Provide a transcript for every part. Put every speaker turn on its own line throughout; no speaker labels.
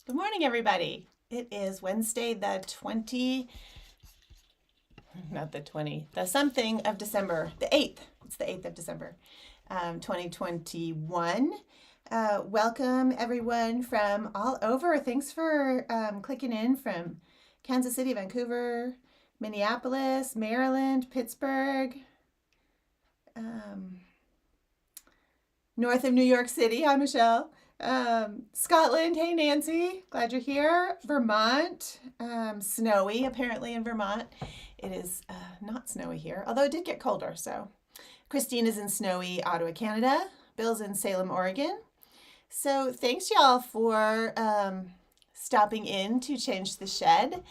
Good morning, everybody. It is Wednesday, the something of December, the 8th. It's the 8th of December, 2021. Welcome, everyone from all over. Thanks for clicking in from Kansas City, Vancouver, Minneapolis, Maryland, Pittsburgh, north of New York City. Hi, Michelle. Scotland, hey Nancy, glad you're here. Vermont, snowy apparently in Vermont. It is not snowy here, although it did get colder. So Christine is in snowy Ottawa, Canada. Bill's in Salem, Oregon. So thanks y'all for stopping in to Change the Shed.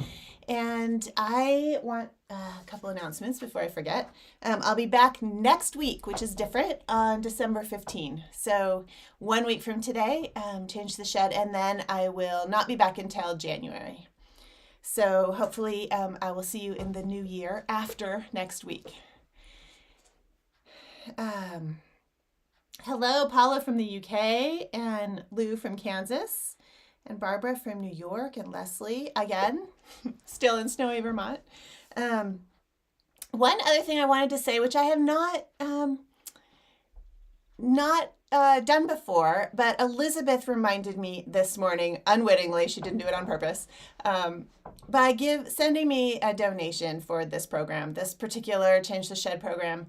And I want a couple announcements before I forget. I'll be back next week, which is different, on December 15. So 1 week from today, Change the Shed, and then I will not be back until January. So hopefully I will see you in the new year after next week. Hello, Paula from the UK, and Lou from Kansas, and Barbara from New York, and Leslie, again, still in snowy Vermont. One other thing I wanted to say, which I have not done before, but Elizabeth reminded me this morning, unwittingly, she didn't do it on purpose, by sending me a donation for this program. This particular Change the Shed program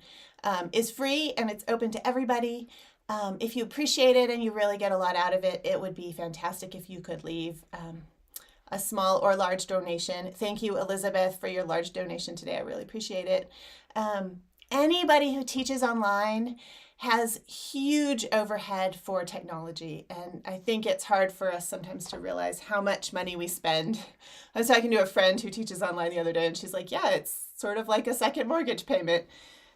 is free and it's open to everybody. If you appreciate it and you really get a lot out of it, it would be fantastic if you could leave a small or large donation. Thank you, Elizabeth, for your large donation today. I really appreciate it. Anybody who teaches online has huge overhead for technology, and I think it's hard for us sometimes to realize how much money we spend. I was talking to a friend who teaches online the other day, and she's like, yeah, it's sort of like a second mortgage payment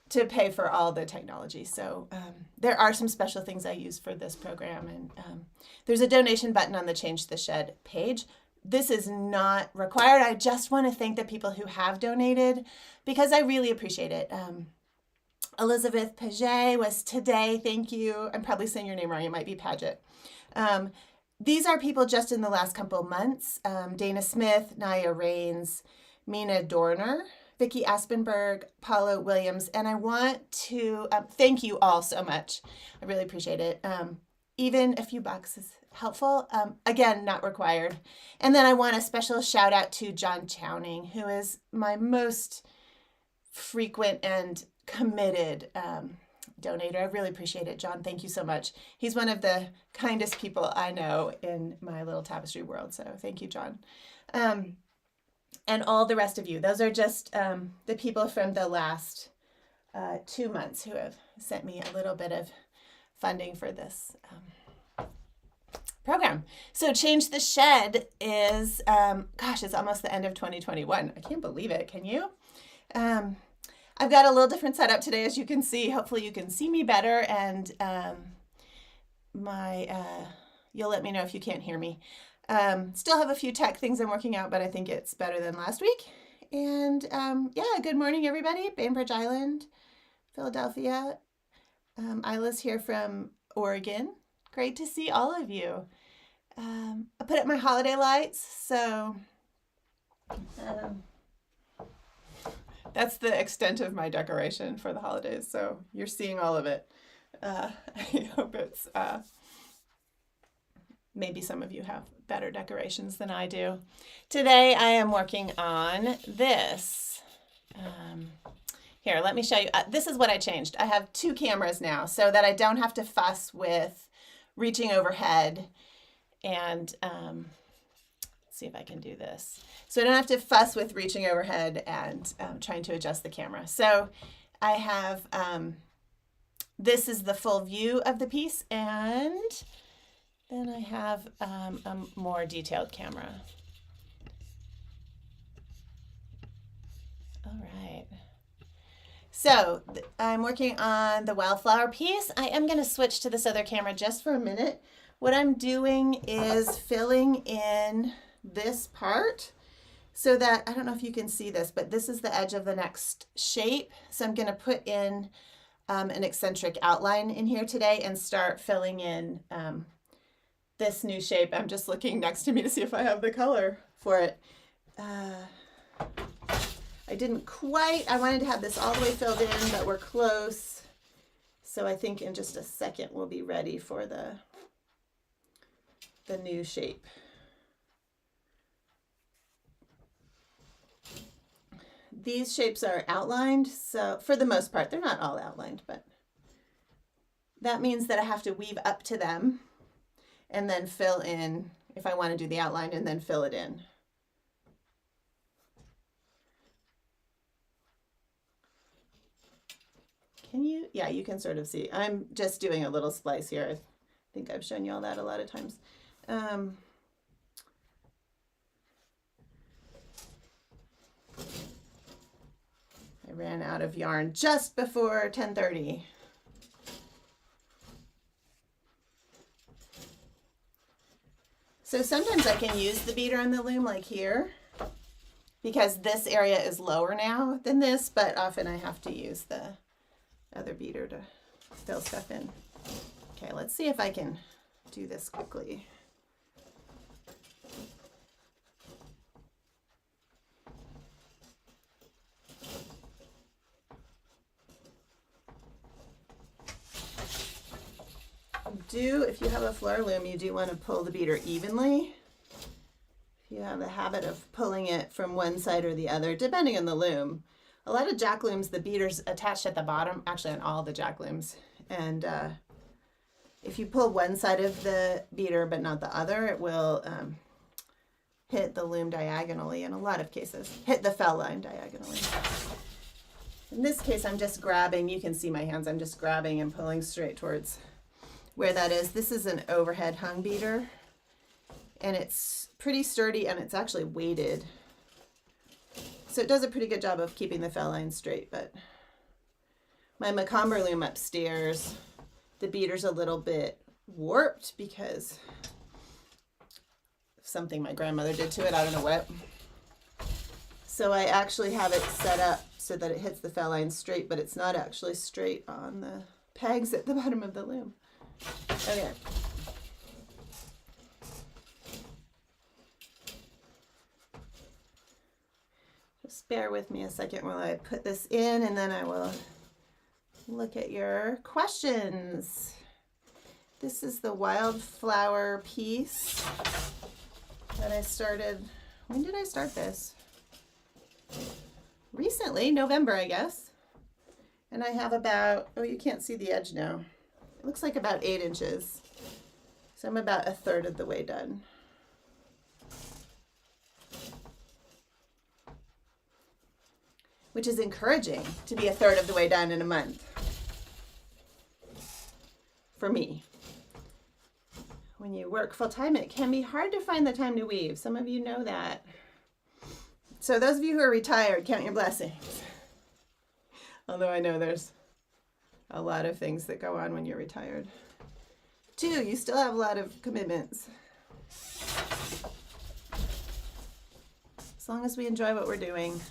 to pay for all the technology. So there are some special things I use for this program, and there's a donation button on the Change the Shed page. This is not required. I just want to thank the people who have donated because I really appreciate it. Elizabeth Paget was today. Thank you. I'm probably saying your name wrong. It might be Paget. These are people just in the last couple months. Dana Smith, Naya Rains, Mina Dorner, Vicki Aspenberg, Paula Williams, and I want to thank you all so much. I really appreciate it. Even a few bucks is helpful. Again, not required. And then I want a special shout out to John Chowning, who is my most frequent and committed donator. I really appreciate it, John. Thank you so much. He's one of the kindest people I know in my little tapestry world. So thank you, John. And all the rest of you. Those are just the people from the last 2 months who have sent me a little bit of funding for this program. So Change the Shed is, it's almost the end of 2021. I can't believe it. Can you? I've got a little different setup today, as you can see. Hopefully you can see me better, and you'll let me know if you can't hear me. Still have a few tech things I'm working out, but I think it's better than last week. And good morning, everybody. Bainbridge Island, Philadelphia. Isla's here from Oregon. Great to see all of you. I put up my holiday lights, so that's the extent of my decoration for the holidays. So you're seeing all of it. I hope it's maybe some of you have better decorations than I do. Today I am working on this. Here, let me show you. This is what I changed. I have 2 cameras now so that I don't have to fuss with reaching overhead and see if I can do this. So I don't have to fuss with reaching overhead and trying to adjust the camera. So I have, this is the full view of the piece, and then I have a more detailed camera. All right. So I'm working on the wildflower piece. I am going to switch to this other camera just for a minute. What I'm doing is filling in this part so that, I don't know if you can see this, but this is the edge of the next shape. So I'm going to put in an eccentric outline in here today and start filling in this new shape. I'm just looking next to me to see if I have the color for it. I didn't quite. I wanted to have this all the way filled in, but we're close. So I think in just a second we'll be ready for the new shape. These shapes are outlined, so for the most part, they're not all outlined, but that means that I have to weave up to them and then fill in if I want to do the outline and then fill it in. Can you? Yeah, you can sort of see. I'm just doing a little splice here. I think I've shown you all that a lot of times. I ran out of yarn just before 10:30. So sometimes I can use the beater on the loom like here because this area is lower now than this, but often I have to use the other beater to fill stuff in. Okay, let's see if I can do this quickly. If you have a floor loom, you do want to pull the beater evenly. If you have the habit of pulling it from one side or the other, depending on the loom. A lot of jack looms, the beater's attached at the bottom, actually on all the jack looms. And if you pull one side of the beater but not the other, it will hit the loom diagonally in a lot of cases. Hit the fell line diagonally. In this case, I'm just grabbing, you can see my hands, I'm just grabbing and pulling straight towards where that is. This is an overhead hung beater and it's pretty sturdy and it's actually weighted. So it does a pretty good job of keeping the fell line straight, but my Macomber loom upstairs, the beater's a little bit warped because of something my grandmother did to it, I don't know what. So I actually have it set up so that it hits the fell line straight, but it's not actually straight on the pegs at the bottom of the loom. Okay. Just bear with me a second while I put this in and then I will look at your questions. This is the wildflower piece that I started. When did I start this? Recently, November, I guess. And I have about, oh, you can't see the edge now. It looks like about 8 inches. So I'm about a third of the way done. Which is encouraging to be a third of the way done in a month. For me. When you work full time, it can be hard to find the time to weave. Some of you know that. So those of you who are retired, count your blessings. Although I know there's a lot of things that go on when you're retired. 2, you still have a lot of commitments. As long as we enjoy what we're doing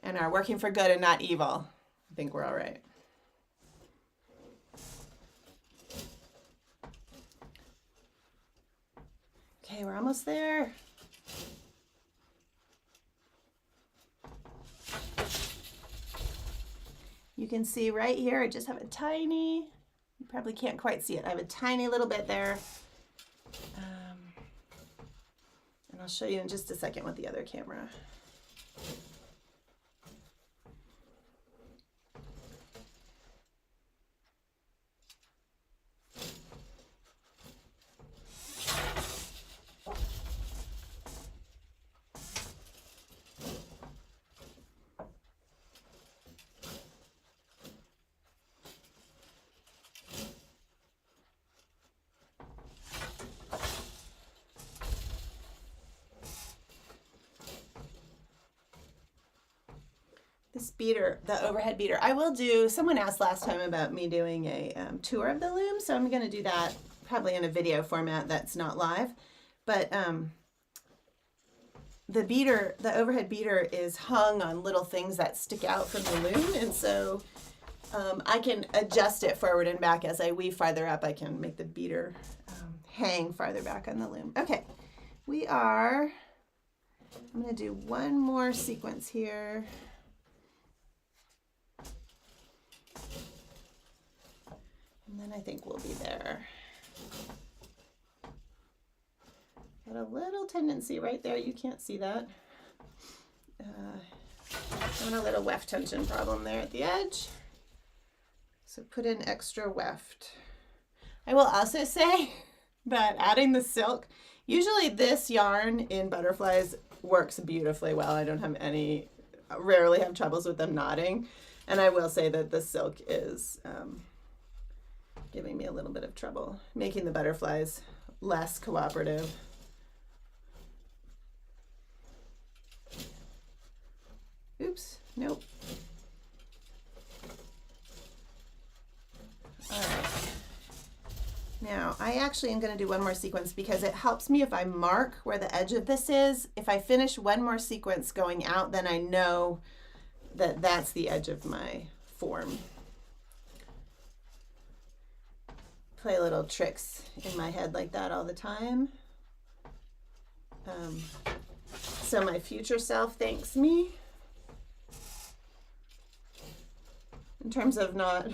and are working for good and not evil, I think we're all right. Okay, we're almost there. You can see right here, I just have a tiny, you probably can't quite see it. I have a tiny little bit there. And I'll show you in just a second with the other camera. This beater, the overhead beater, I will do, someone asked last time about me doing a tour of the loom, so I'm going to do that probably in a video format that's not live. But the beater, the overhead beater is hung on little things that stick out from the loom, and so I can adjust it forward and back as I weave farther up. I can make the beater hang farther back on the loom. Okay, I'm going to do one more sequence here. And then I think we'll be there. Got a little tendency right there. You can't see that. Got a little weft tension problem there at the edge. So put in extra weft. I will also say that adding the silk, usually this yarn in butterflies works beautifully well. I don't have rarely have troubles with them knotting. And I will say that the silk is giving me a little bit of trouble, making the butterflies less cooperative. Oops, nope. All right. Now, I actually am going to do one more sequence because it helps me if I mark where the edge of this is. If I finish one more sequence going out, then I know that that's the edge of my form. Play little tricks in my head like that all the time. So my future self thanks me. In terms of not,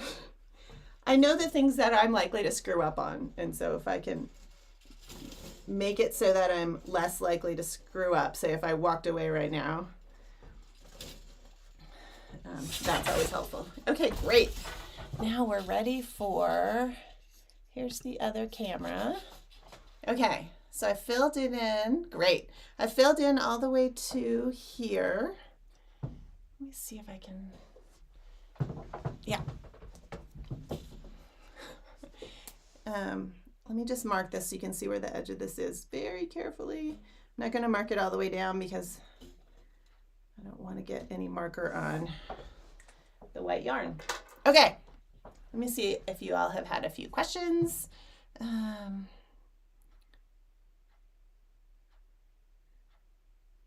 I know the things that I'm likely to screw up on. And so if I can make it so that I'm less likely to screw up, say if I walked away right now, that's always helpful. Okay, great. Now we're ready for, here's the other camera. Okay, so I filled it in. Great. I filled in all the way to here. Let me see if I can, yeah. Let me just mark this so you can see where the edge of this is very carefully. I'm not going to mark it all the way down because I don't want to get any marker on the white yarn. Okay, let me see if you all have had a few questions.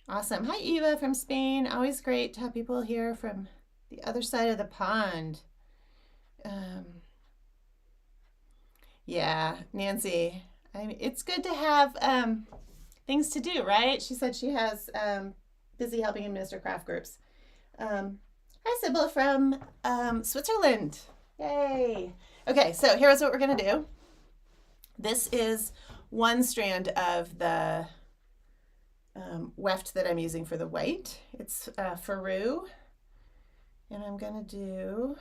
Awesome. Hi, Eva from Spain. Always great to have people here from the other side of the pond. Yeah, Nancy, it's good to have things to do, right? She said she has busy helping administer craft groups. Hi, Sybil from Switzerland. Yay. Okay, so here's what we're going to do. This is one strand of the weft that I'm using for the white. It's Faru. And I'm going to do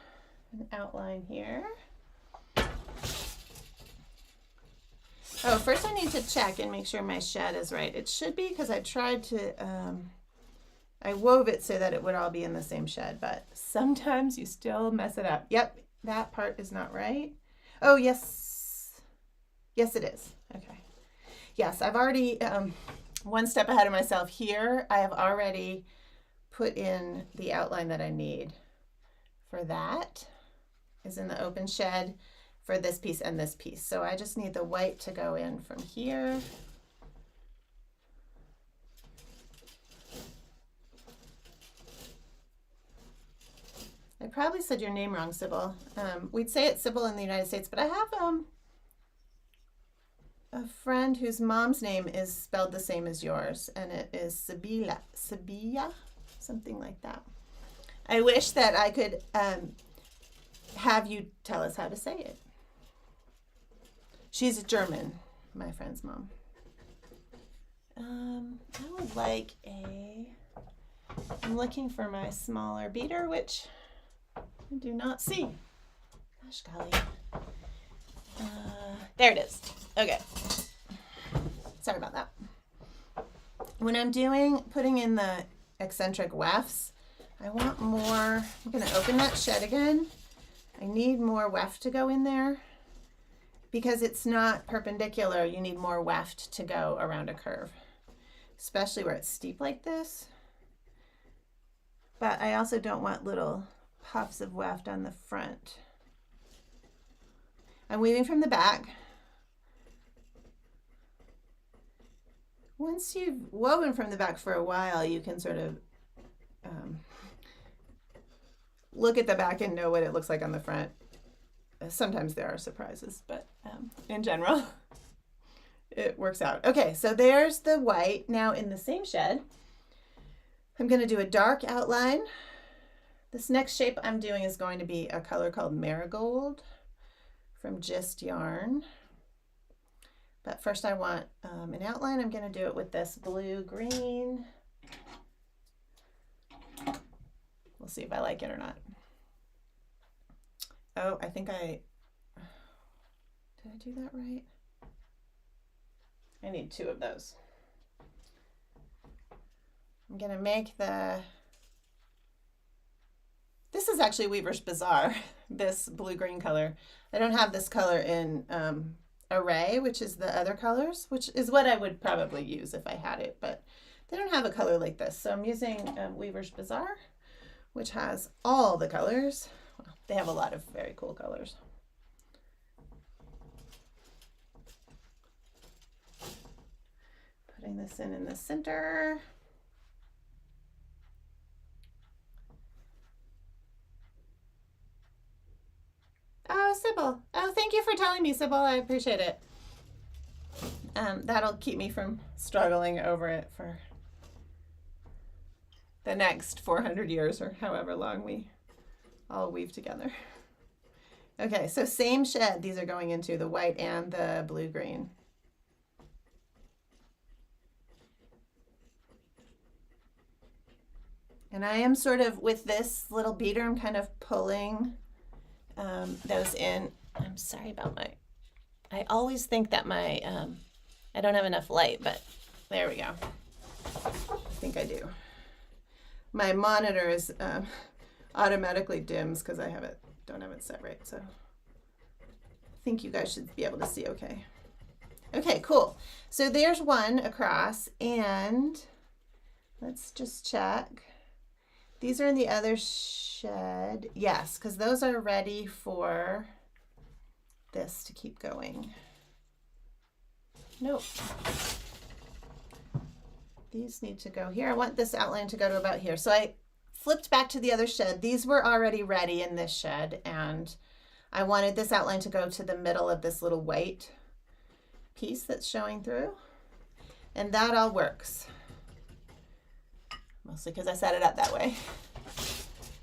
an outline here. Oh, first I need to check and make sure my shed is right. It should be because I tried to, I wove it so that it would all be in the same shed, but sometimes you still mess it up. Yep, that part is not right. Oh, yes. Yes, it is. Okay. Yes, I've already, one step ahead of myself here. I have already put in the outline that I need for that is in the open shed for this piece and this piece. So I just need the white to go in from here. I probably said your name wrong, Sybil. We'd say it's Sybil in the United States, but I have a friend whose mom's name is spelled the same as yours, and it is Sabila, something like that. I wish that I could have you tell us how to say it. She's German, my friend's mom. I would like I'm looking for my smaller beater, which I do not see. Gosh golly. There it is. Okay. Sorry about that. When I'm putting in the eccentric wefts, I want more. I'm going to open that shed again. I need more weft to go in there. Because it's not perpendicular, you need more weft to go around a curve, especially where it's steep like this. But I also don't want little puffs of weft on the front. I'm weaving from the back. Once you've woven from the back for a while, you can sort of look at the back and know what it looks like on the front. Sometimes there are surprises, but in general. it works out. Okay, so there's the white. Now in the same shed, I'm going to do a dark outline. This next shape I'm doing is going to be a color called Marigold from Just Yarn. But first I want an outline. I'm going to do it with this blue-green. We'll see if I like it or not. Oh, I think did I do that right? I need 2 of those. I'm going to make this is actually Weaver's Bazaar, this blue-green color. I don't have this color in Array, which is the other colors, which is what I would probably use if I had it, but they don't have a color like this. So I'm using Weaver's Bazaar, which has all the colors. Well, they have a lot of very cool colors. Putting this in the center. Oh, Sybil. Oh, thank you for telling me, Sybil. I appreciate it. That'll keep me from struggling over it for the next 400 years or however long we all weave together. Okay, so same shed. These are going into the white and the blue-green. And I am sort of, with this little beater, I'm kind of pulling those in. I'm sorry about I always think that I don't have enough light, but there we go. I think I do. My monitor is automatically dims because I don't have it set right, so I think you guys should be able to see okay. Okay, cool. So there's one across, and let's just check. These are in the other shed. Yes, because those are ready for this to keep going. Nope. These need to go here. I want this outline to go to about here. So I flipped back to the other shed. These were already ready in this shed, and I wanted this outline to go to the middle of this little white piece that's showing through. And that all works. Mostly because I set it up that way.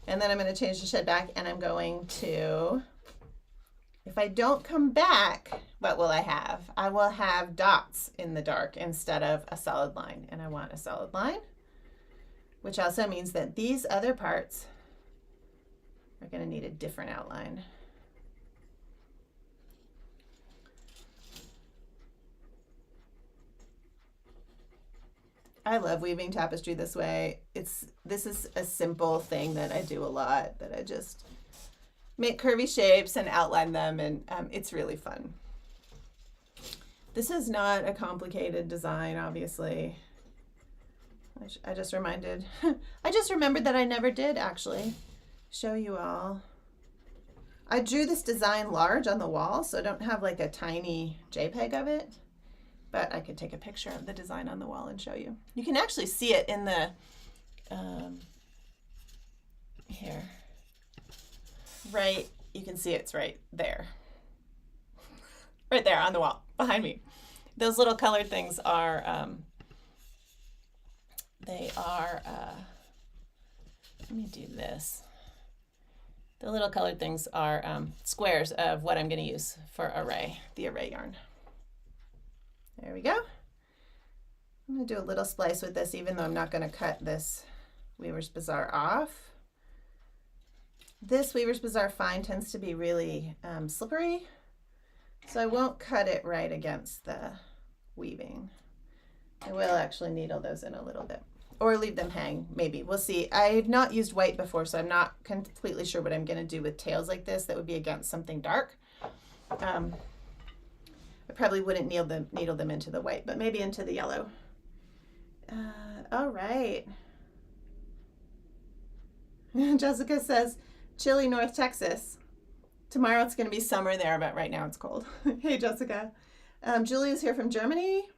And then I'm going to change the shed back, and I'm going to, if I don't come back, what will I have? I will have dots in the dark instead of a solid line. And I want a solid line, which also means that these other parts are going to need a different outline. I love weaving tapestry this way. This is a simple thing that I do a lot, that I just make curvy shapes and outline them, and it's really fun. This is not a complicated design, obviously. I just remembered that I never did actually show you all. I drew this design large on the wall, so I don't have like a tiny JPEG of it. But I could take a picture of the design on the wall and show you. You can actually see it in the, here, right, you can see it's right there. Right there on the wall, behind me. Those little colored things are, let me do this. The little colored things are squares of what I'm gonna use for the array yarn. There we go. I'm going to do a little splice with this, even though I'm not going to cut this Weaver's Bazaar off. This Weaver's Bazaar fine tends to be really slippery, so I won't cut it right against the weaving. I will actually needle those in a little bit, or leave them hang, maybe. We'll see. I've not used white before, so I'm not completely sure what I'm going to do with tails like this that would be against something dark. I probably wouldn't needle them into the white, but maybe into the yellow. All right. Jessica says, chilly North Texas. Tomorrow it's going to be summer there, but right now it's cold. Hey, Jessica. Julia's here from Germany.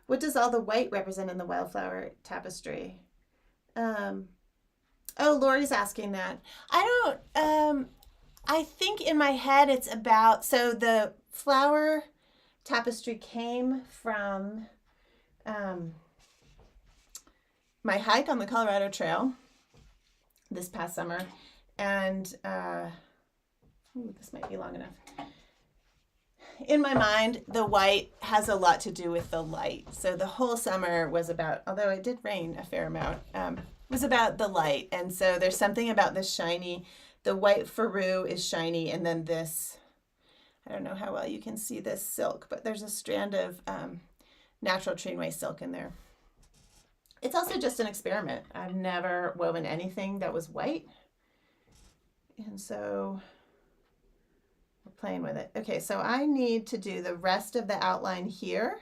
What does all the white represent in the wildflower tapestry? Oh, Lori's asking that. I think in my head it's about, so the flower tapestry came from my hike on the Colorado Trail this past summer. And this might be long enough. In my mind, the white has a lot to do with the light. So the whole summer was about, although it did rain a fair amount, was about the light. And so there's something about this shiny, the white faru is shiny, and then this, I don't know how well you can see this silk, but there's a strand of natural trainway silk in there. It's also just an experiment. I've never woven anything that was white. And so we're playing with it. Okay, so I need to do the rest of the outline here.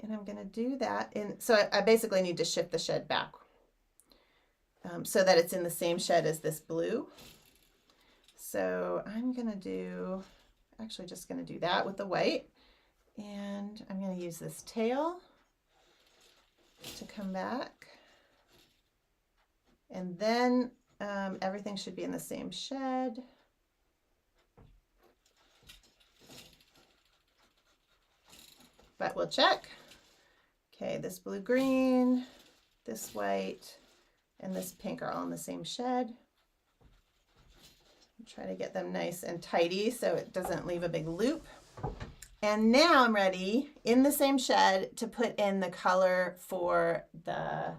And I'm gonna do that so I basically need to shift the shed back so that it's in the same shed as this blue. So I'm gonna do, actually just gonna do that with the white. And I'm gonna use this tail to come back. And then everything should be in the same shed. But we'll check. Okay, this blue-green, this white, and this pink are all in the same shed. Try to get them nice and tidy so it doesn't leave a big loop. And now I'm ready in the same shed to put in the color for the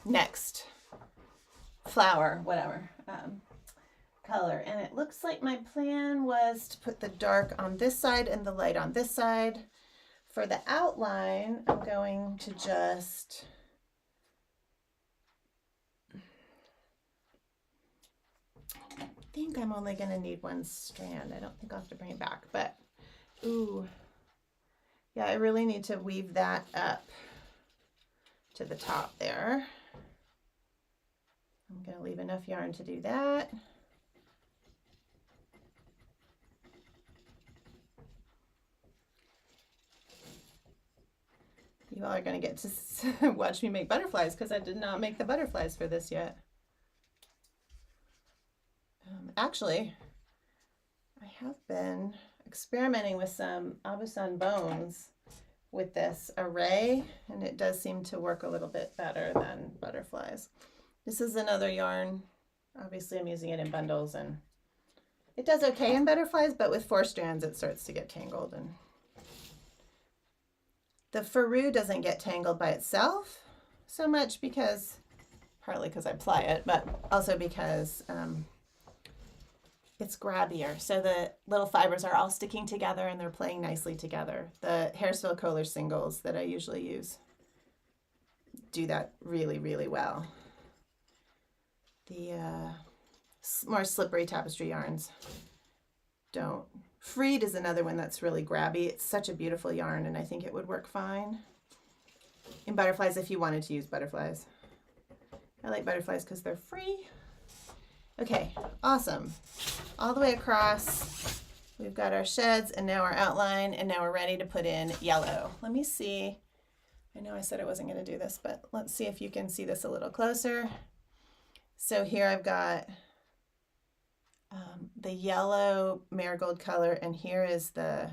next flower, whatever color. And it looks like my plan was to put the dark on this side and the light on this side. For the outline, I'm going to just I think I'm only going to need one strand. I don't think I'll have to bring it back, but ooh, yeah, I really need to weave that up to the top there. I'm going to leave enough yarn to do that. You all are going to get to watch me make butterflies because I did not make the butterflies for this yet. Actually, I have been experimenting with some Abusan bones with this array, and it does seem to work a little bit better than butterflies. This is another yarn. Obviously, I'm using it in bundles, and it does okay in butterflies, but with 4 strands, it starts to get tangled. And the faru doesn't get tangled by itself so much because, partly because I ply it, but also because it's grabbier. So the little fibers are all sticking together and they're playing nicely together. The Harrisville Kohler singles that I usually use do that really, really well. The more slippery tapestry yarns don't. Freed is another one that's really grabby. It's such a beautiful yarn, and I think it would work fine in butterflies if you wanted to use butterflies. I like butterflies because they're free. Okay, awesome. All the way across, we've got our sheds and now our outline, and now we're ready to put in yellow. Let me see. I know I said I wasn't going to do this, but let's see if you can see this a little closer. So here I've got the yellow marigold color, and here is the,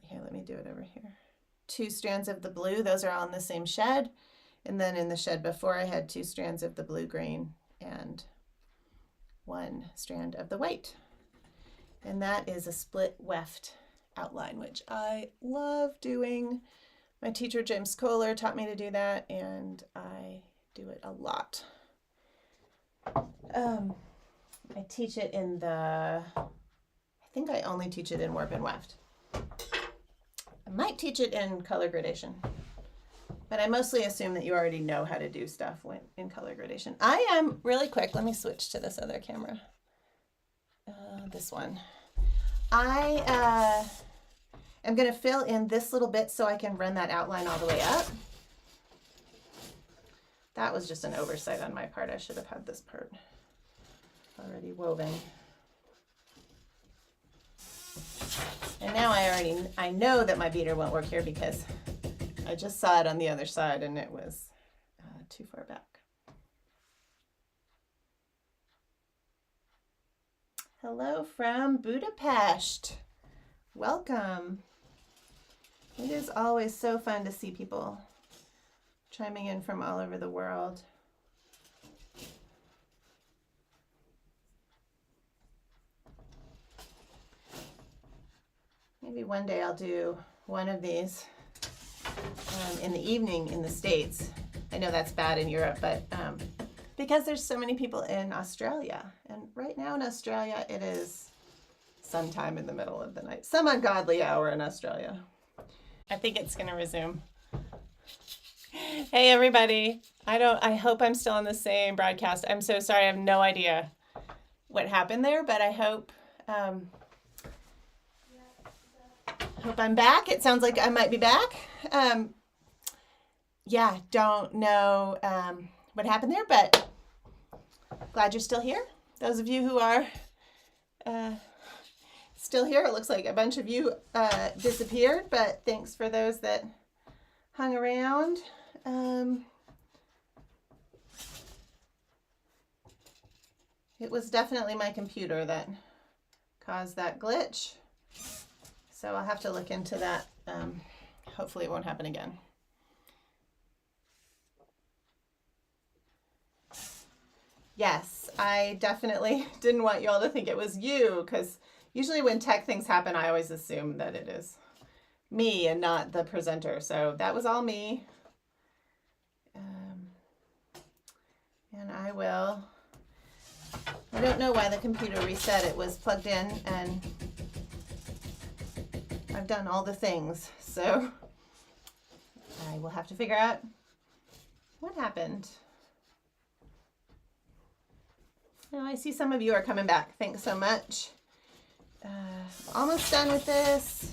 here, let me do it over here. 2 strands of the blue, those are all in the same shed. And then in the shed before I had 2 strands of the blue-green and 1 strand of the white. And that is a split weft outline, which I love doing. My teacher, James Kohler, taught me to do that, and I do it a lot. I teach it in I think I only teach it in warp and weft. I might teach it in color gradation, but I mostly assume that you already know how to do stuff in color gradation. I am really quick. Let me switch to this other camera. This one. I am going to fill in this little bit so I can run that outline all the way up. That was just an oversight on my part. I should have had this part already woven. And now I know that my beater won't work here because I just saw it on the other side and it was too far back. Hello from Budapest. Welcome. It is always so fun to see people chiming in from all over the world. Maybe one day I'll do one of these in the evening in the States. I know that's bad in Europe, but because there's so many people in Australia. And right now in Australia, it is sometime in the middle of the night. Some ungodly hour in Australia. I think it's going to resume. Hey, everybody. I hope I'm still on the same broadcast. I'm so sorry. I have no idea what happened there, but I hope I'm back. It sounds like I might be back. Yeah, don't know what happened there, but glad you're still here. Those of you who are still here, it looks like a bunch of you disappeared, but thanks for those that hung around. It was definitely my computer that caused that glitch. So I'll have to look into that. Hopefully it won't happen again. Yes, I definitely didn't want you all to think it was you, because usually when tech things happen, I always assume that it is me and not the presenter. So that was all me. And I don't know why the computer reset. It was plugged in and I've done all the things. So I will have to figure out what happened. Now I see some of you are coming back. Thanks so much. Almost done with this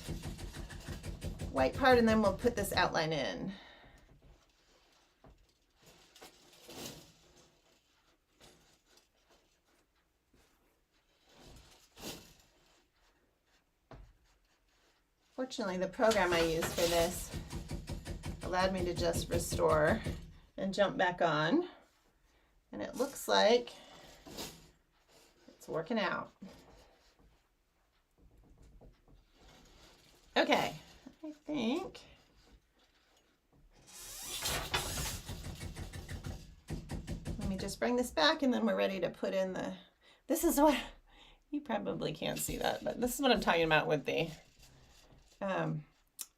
white part, and then we'll put this outline in. Fortunately, the program I used for this allowed me to just restore and jump back on, and it looks like it's working out. Okay, I think let me just bring this back, and then we're ready to put in the, this is what, you probably can't see that, but this is what I'm talking about with the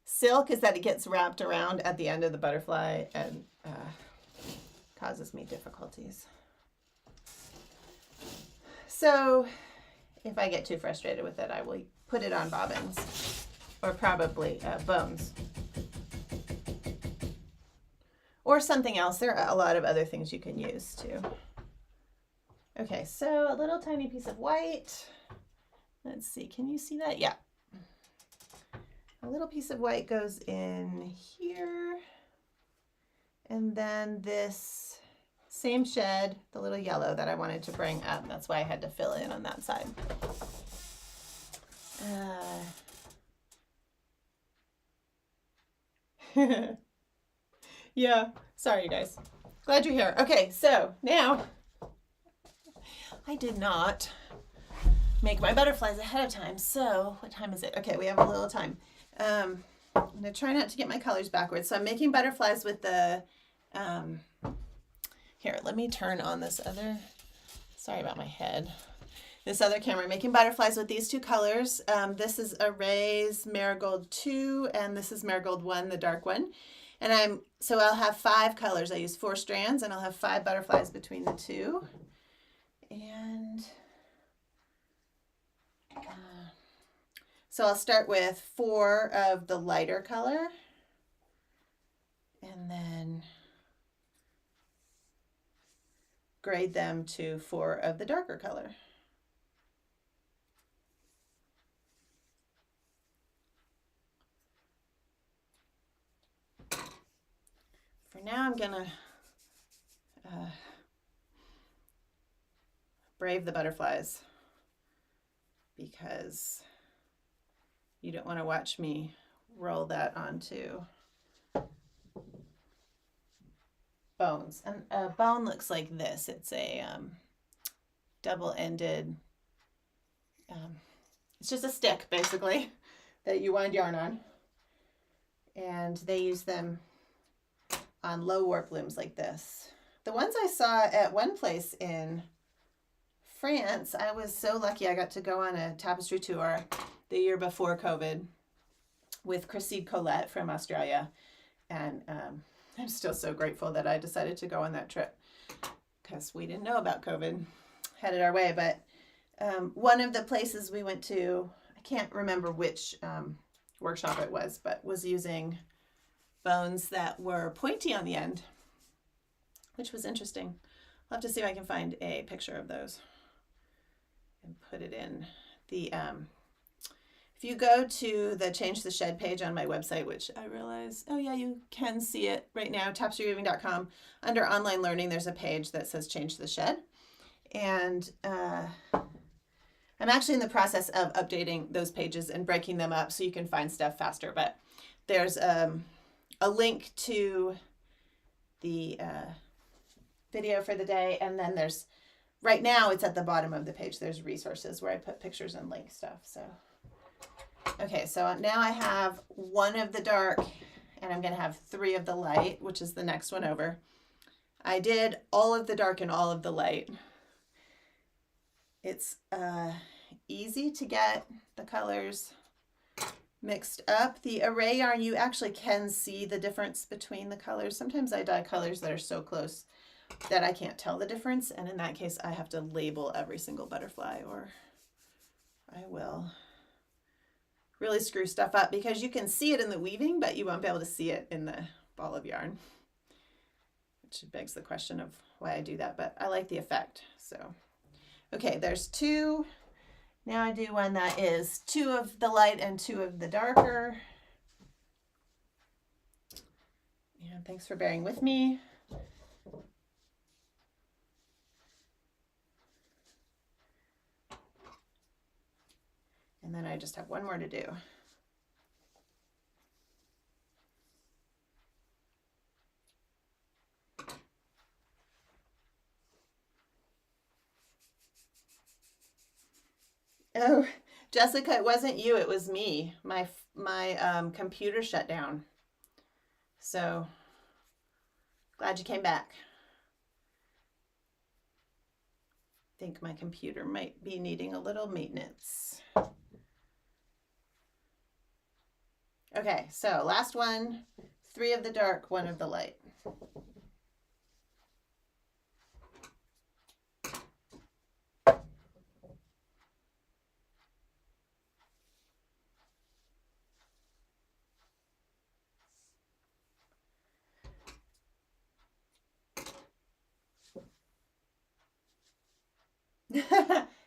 silk, is that it gets wrapped around at the end of the butterfly and causes me difficulties. So if I get too frustrated with it, I will put it on bobbins, or probably bones, or something else. There are a lot of other things you can use too. Okay, so a little tiny piece of white. Let's see, can you see that? Yeah. A little piece of white goes in here, and then this same shed, the little yellow that I wanted to bring up. That's why I had to fill in on that side. Yeah, sorry you guys. Glad you're here. Okay, so now I did not make my butterflies ahead of time. So what time is it? Okay, we have a little time. I'm gonna try not to get my colors backwards. So I'm making butterflies with the, here, let me turn on this other, sorry about my head. This other camera. I'm making butterflies with these two colors. This is Array's Marigold 2, and this is Marigold 1, the dark one. And so I'll have 5 colors. I use 4 strands, and I'll have 5 butterflies between the two. And so I'll start with 4 of the lighter color, and then grade them to 4 of the darker color. For now, I'm gonna brave the butterflies, because you don't want to watch me roll that onto bones. And a bone looks like this. It's a double-ended, it's just a stick basically that you wind yarn on. And they use them on low warp looms like this. The ones I saw at one place in France, I was so lucky I got to go on a tapestry tour the year before COVID with Christine Colette from Australia. And I'm still so grateful that I decided to go on that trip because we didn't know about COVID headed our way. But one of the places we went to, I can't remember which workshop it was, but was using bones that were pointy on the end, which was interesting. I'll have to see if I can find a picture of those and put it in the if you go to the Change the Shed page on my website, which I realize, oh yeah, you can see it right now, tapestryweaving.com, under online learning, there's a page that says Change the Shed. And I'm actually in the process of updating those pages and breaking them up so you can find stuff faster. But there's a link to the video for the day. And then there's, right now it's at the bottom of the page. There's resources where I put pictures and link stuff. So, okay, so now I have one of the dark and I'm going to have 3 of the light, which is the next one over. I did all of the dark and all of the light. It's easy to get the colors mixed up. The array yarn, you actually can see the difference between the colors. Sometimes I dye colors that are so close that I can't tell the difference. And in that case, I have to label every single butterfly or I will really screw stuff up because you can see it in the weaving, but you won't be able to see it in the ball of yarn, which begs the question of why I do that, but I like the effect. So, okay, there's 2. Now I do one that is 2 of the light and 2 of the darker. And thanks for bearing with me. And then I just have one more to do. Oh, Jessica, it wasn't you, it was me. My computer shut down. So glad you came back. I think my computer might be needing a little maintenance. Okay, so last one, 3 of the dark, 1 of the light.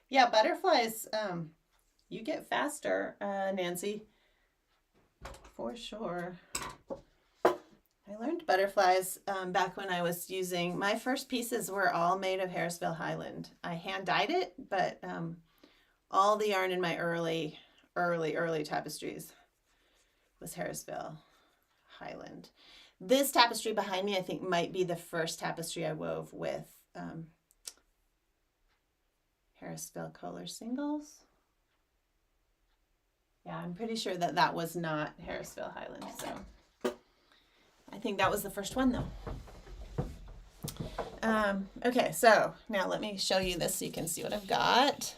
Yeah, butterflies, you get faster, Nancy, for sure. I learned butterflies back when I was using, my first pieces were all made of Harrisville Highland. I hand dyed it, but all the yarn in my early tapestries was Harrisville Highland. This tapestry behind me, I think, might be the first tapestry I wove with Harrisville color singles. Yeah, I'm pretty sure that that was not Harrisville Highland, so I think that was the first one though. Okay, so now let me show you this so you can see what I've got.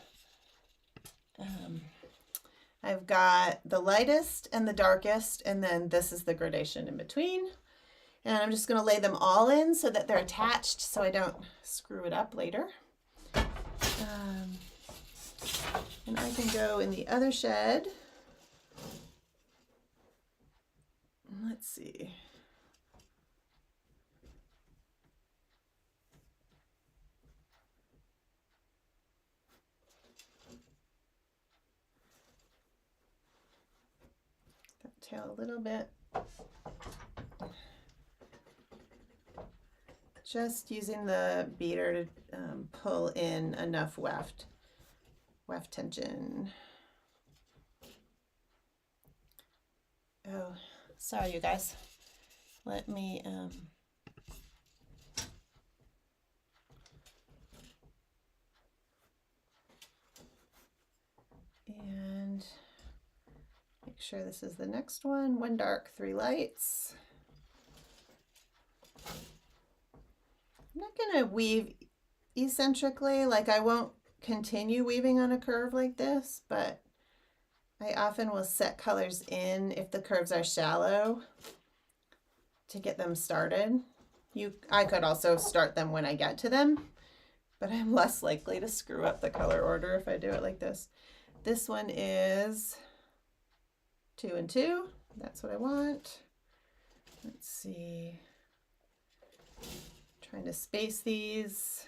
I've got the lightest and the darkest, and then this is the gradation in between. And I'm just going to lay them all in so that they're attached so I don't screw it up later. And I can go in the other shed. Let's see. That tail a little bit. Just using the beater to pull in enough weft tension. Oh, sorry you guys. Let me and make Make sure this is the next one. 1 dark, 3 lights. I'm not going to weave eccentrically, like I won't continue weaving on a curve like this, but I often will set colors in if the curves are shallow to get them started. I could also start them when I get to them, but I'm less likely to screw up the color order if I do it like this. This one is 2 and 2. That's what I want. Let's see. Trying to space these.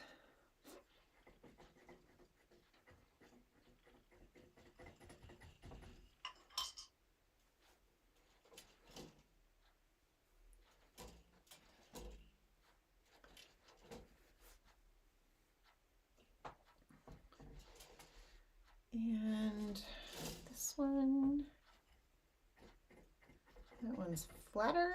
And this one, that one's flatter.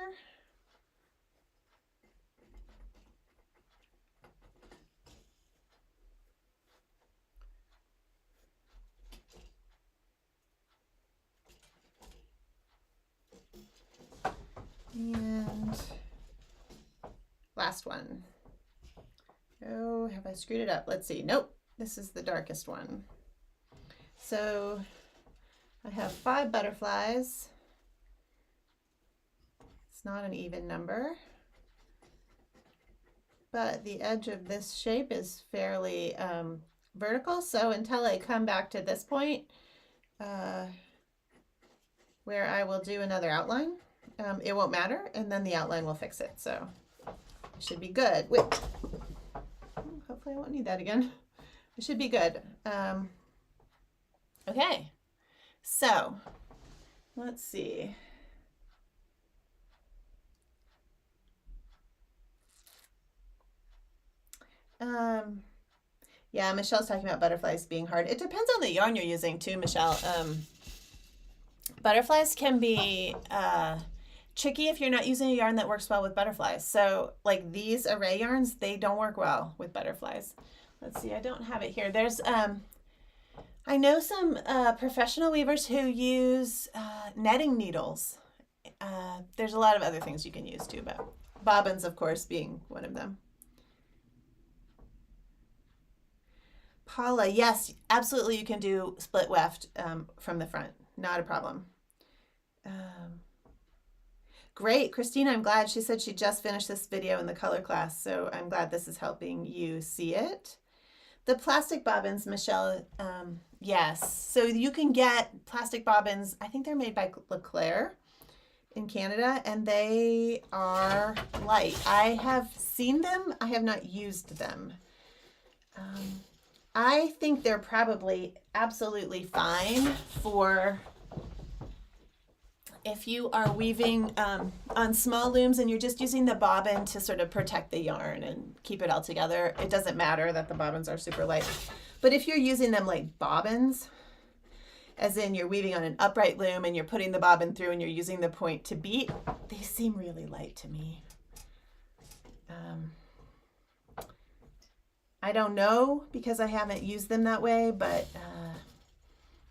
And last one. Oh, have I screwed it up? Let's see. Nope, this is the darkest one. So I have 5 butterflies. It's not an even number, but the edge of this shape is fairly vertical. So until I come back to this point where I will do another outline, it won't matter, and then the outline will fix it. So it should be good. Wait. Hopefully I won't need that again. It should be good. Okay, so let's see. Yeah, Michelle's talking about butterflies being hard. It depends on the yarn you're using too, Michelle. Butterflies can be tricky if you're not using a yarn that works well with butterflies. So like these array yarns, they don't work well with butterflies. Let's see, I don't have it here. There's, I know some professional weavers who use netting needles. There's a lot of other things you can use too, but bobbins, of course, being one of them. Paula, yes, absolutely you can do split weft from the front. Not a problem. Great, Christina, I'm glad. She said she just finished this video in the color class, so I'm glad this is helping you see it. The plastic bobbins, Michelle, yes. So you can get plastic bobbins, I think they're made by Leclerc in Canada, and they are light. I have seen them, I have not used them. I think they're probably absolutely fine for if you are weaving on small looms and you're just using the bobbin to sort of protect the yarn and keep it all together. It doesn't matter that the bobbins are super light. But if you're using them like bobbins, as in you're weaving on an upright loom and you're putting the bobbin through and you're using the point to beat, they seem really light to me. I don't know because I haven't used them that way, but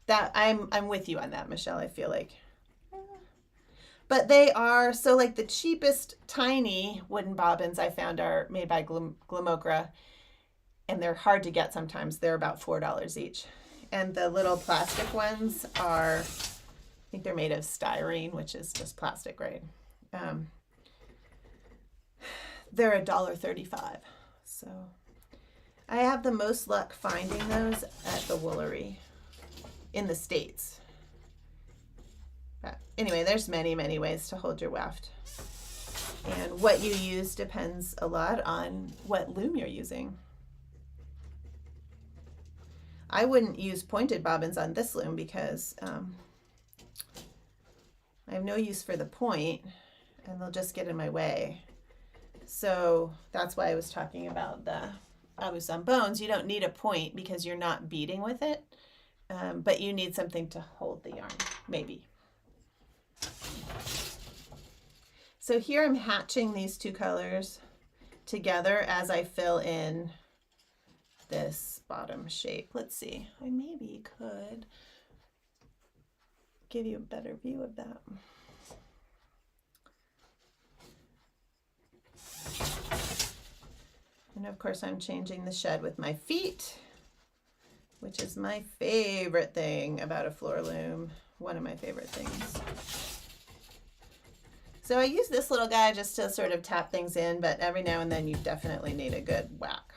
that I'm with you on that, Michelle, I feel like. But they are, so like the cheapest tiny wooden bobbins I found are made by Glamocra, and they're hard to get sometimes. They're about $4 each. And the little plastic ones are, I think they're made of styrene, which is just plastic, right? They're $1.35. So I have the most luck finding those at the Woolery in the States. But anyway, there's many, many ways to hold your weft. And what you use depends a lot on what loom you're using. I wouldn't use pointed bobbins on this loom because I have no use for the point and they'll just get in my way. So that's why I was talking about the Abus on bones. You don't need a point because you're not beading with it, but you need something to hold the yarn, maybe. So here I'm hatching these two colors together as I fill in this bottom shape. Let's see, I maybe could give you a better view of that. And of course I'm changing the shed with my feet, which is my favorite thing about a floor loom. One of my favorite things. So I use this little guy just to sort of tap things in, but every now and then you definitely need a good whack.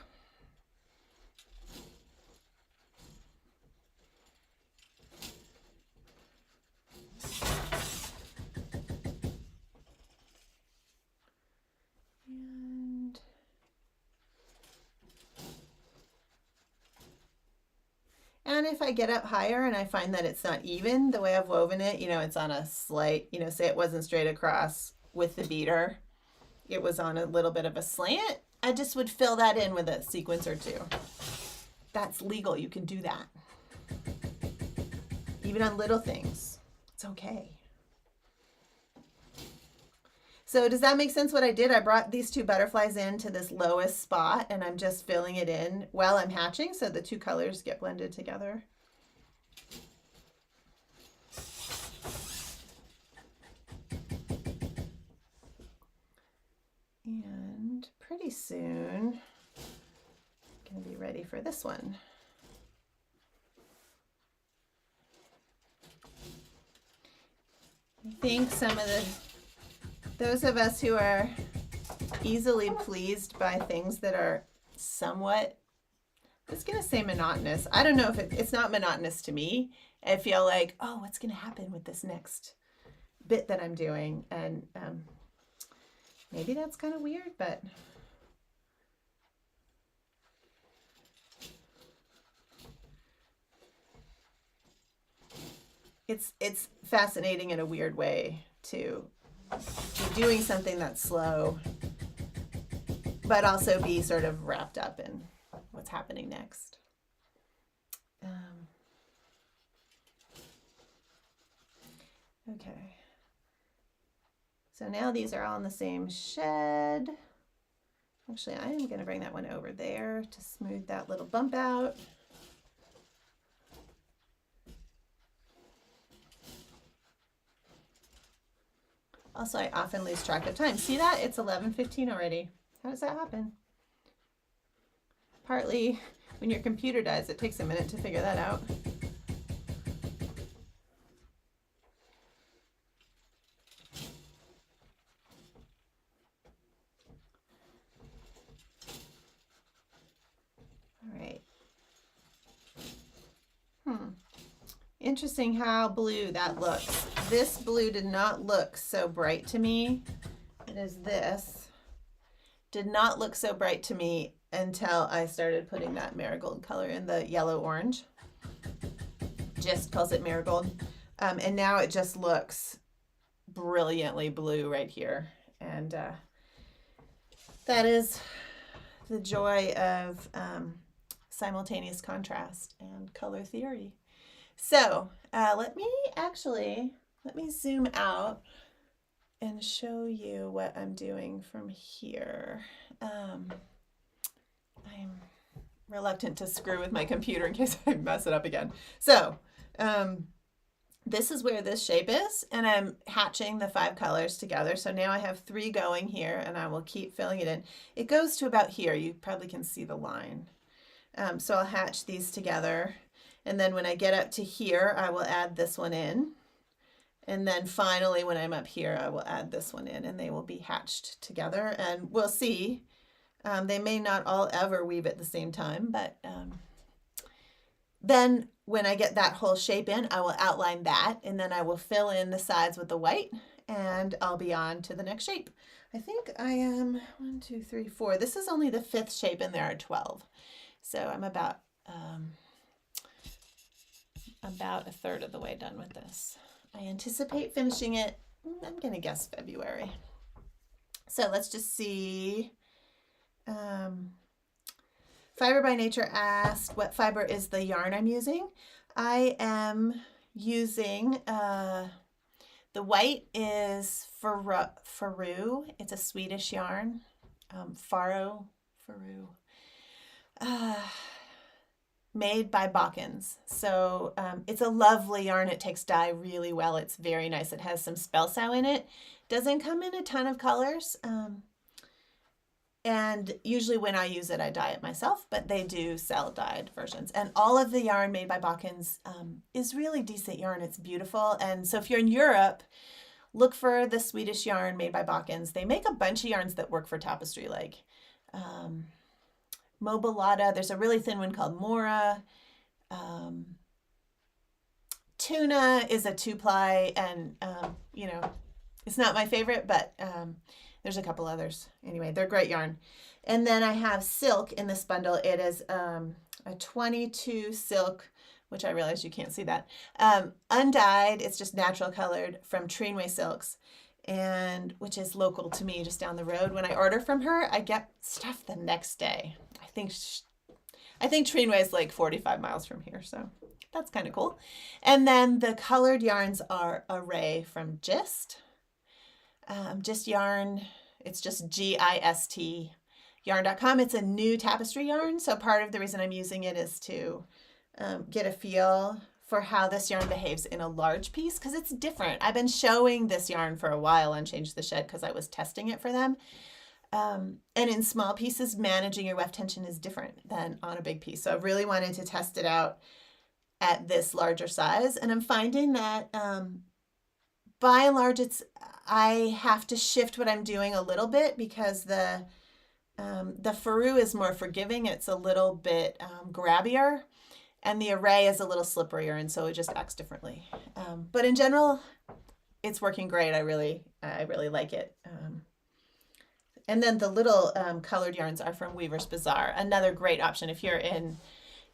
And if I get up higher and I find that it's not even the way I've woven it, you know, it's on a slight, you know, say it wasn't straight across with the beater, it was on a little bit of a slant, I just would fill that in with a sequence or two. That's legal. You can do that. Even on little things. It's okay. So does that make sense what I did? I brought these two butterflies into this lowest spot and I'm just filling it in while I'm hatching so the two colors get blended together. And pretty soon, I'm going to be ready for this one. I think some of those of us who are easily pleased by things that are somewhat, I was going to say monotonous. I don't know if it's not monotonous to me. I feel like, oh, what's going to happen with this next bit that I'm doing? And maybe that's kind of weird, but it's fascinating in a weird way to be doing something that's slow, but also be sort of wrapped up in what's happening next. Okay. So now these are all in the same shed. Actually, I am going to bring that one over there to smooth that little bump out. Also, I often lose track of time. See that? It's 11:15 already. How does that happen? Partly when your computer dies, it takes a minute to figure that out. All right. Interesting how blue that looks. This blue did not look so bright to me. It is this. Did not look so bright to me until I started putting that marigold color in, the yellow orange. Just calls it marigold. And now it just looks brilliantly blue right here. And that is the joy of simultaneous contrast and color theory. So let me zoom out and show you what I'm doing from here. I'm reluctant to screw with my computer in case I mess it up again. So this is where this shape is, and I'm hatching the 5 colors together. So now I have 3 going here, and I will keep filling it in. It goes to about here. You probably can see the line. So I'll hatch these together. And then when I get up to here, I will add this one in. And then finally, when I'm up here, I will add this one in, and they will be hatched together. And we'll see. They may not all ever weave at the same time, but then when I get that whole shape in, I will outline that, and then I will fill in the sides with the white, and I'll be on to the next shape. I think I am 1, 2, 3, 4. This is only the 5th shape, and there are 12. So I'm about a third of the way done with this. I anticipate finishing it, I'm going to guess February. So let's just see. Fiber by Nature asked, what fiber is the yarn I'm using? I am using, the white is Faru. It's a Swedish yarn. 。made by Bokkins. So it's a lovely yarn. It takes dye really well. It's very nice. It has some spelsow in it. Doesn't come in a ton of colors. And usually when I use it, I dye it myself, but they do sell dyed versions. And all of the yarn made by Bokkins is really decent yarn. It's beautiful. And so if you're in Europe, look for the Swedish yarn made by Bokkins. They make a bunch of yarns that work for Tapestry, like Mobilata. There's a really thin one called Mora. Tuna is a 2-ply, and it's not my favorite, but there's a couple others. Anyway, they're great yarn. And then I have silk in this bundle. It is a 22 silk, which I realize you can't see that. Undyed, it's just natural colored, from Trinway Silks, and which is local to me, just down the road. When I order from her, I get stuff the next day. I think Trinway is like 45 miles from here, so that's kind of cool. And then the colored yarns are Array from Gist. Gist yarn, it's just GIST yarn.com. It's a new tapestry yarn, so part of the reason I'm using it is to get a feel for how this yarn behaves in a large piece, because it's different. I've been showing this yarn for a while on Change the Shed because I was testing it for them. And in small pieces, managing your weft tension is different than on a big piece. So I really wanted to test it out at this larger size. And I'm finding that by and large, I have to shift what I'm doing a little bit because the Faru is more forgiving. It's a little bit grabbier, and the Array is a little slipperier, and so it just acts differently. But in general, it's working great. I really like it. And then the little colored yarns are from Weaver's Bazaar, another great option if you're in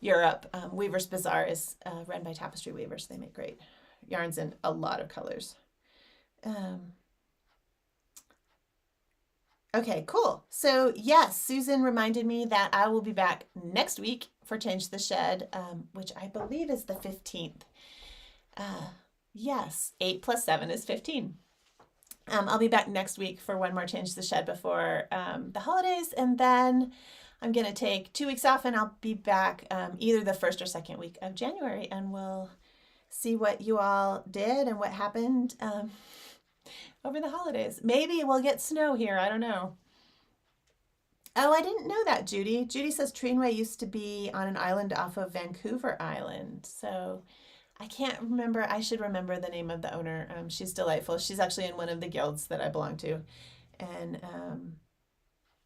Europe. Weaver's Bazaar is run by Tapestry Weavers. They make great yarns in a lot of colors. Okay, cool. So yes, Susan reminded me that I will be back next week for Change the Shed, which I believe is the 15th. Yes, 8 plus 7 is 15. I'll be back next week for one more Change the Shed before the holidays, and then I'm going to take 2 weeks off, and I'll be back either the first or second week of January, and we'll see what you all did and what happened over the holidays. Maybe we'll get snow here. I don't know. Oh, I didn't know that, Judy. Judy says Trinway used to be on an island off of Vancouver Island. So I can't remember. I should remember the name of the owner. She's delightful. She's actually in one of the guilds that I belong to. And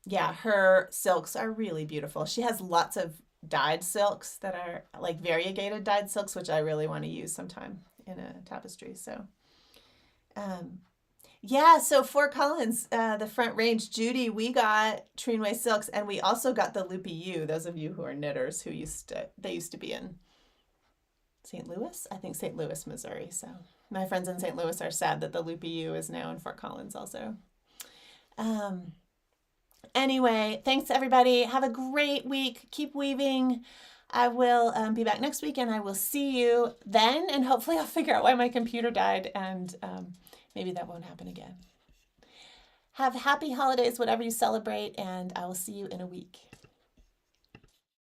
yeah, her silks are really beautiful. She has lots of dyed silks that are like variegated dyed silks, which I really want to use sometime in a tapestry. So yeah, so Fort Collins, the Front Range, Judy, we got Trinway silks, and we also got the Loopy U. Those of you who are knitters who used to be in St. Louis, I think St. Louis, Missouri. So my friends in St. Louis are sad that the Loopy U is now in Fort Collins also. Anyway, thanks everybody. Have a great week. Keep weaving. I will be back next week, and I will see you then, and hopefully I'll figure out why my computer died, and maybe that won't happen again. Have happy holidays, whatever you celebrate, and I will see you in a week.